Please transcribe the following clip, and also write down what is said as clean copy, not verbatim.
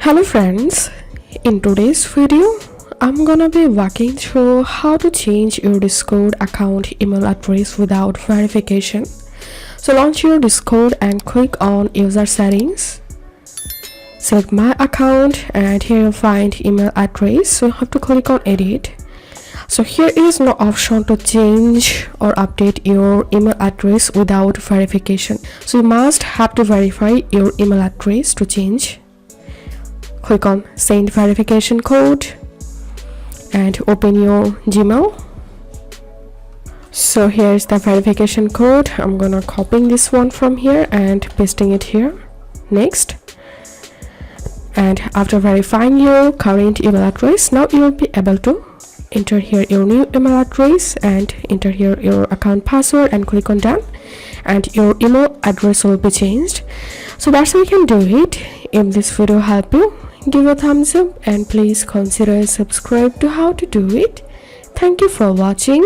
Hello friends, in today's video I'm gonna be walking through how to change your Discord account email address without verification. So launch your Discord and click on user settings, select my account, and here you'll find email address. So you have to click on edit. So here is no option to change or update your email address without verification. So you must have to verify your email address to change. Click on send verification code and open your Gmail. So here's the verification code. I'm gonna copying this one from here and pasting it here. Next, and after verifying your current email address, now you'll be able to enter here your new email address and enter here your account password and click on done, and your email address will be changed. So that's how you can do it. If this video helped you, give a thumbs up and please consider subscribe to how to do it. Thank you for watching.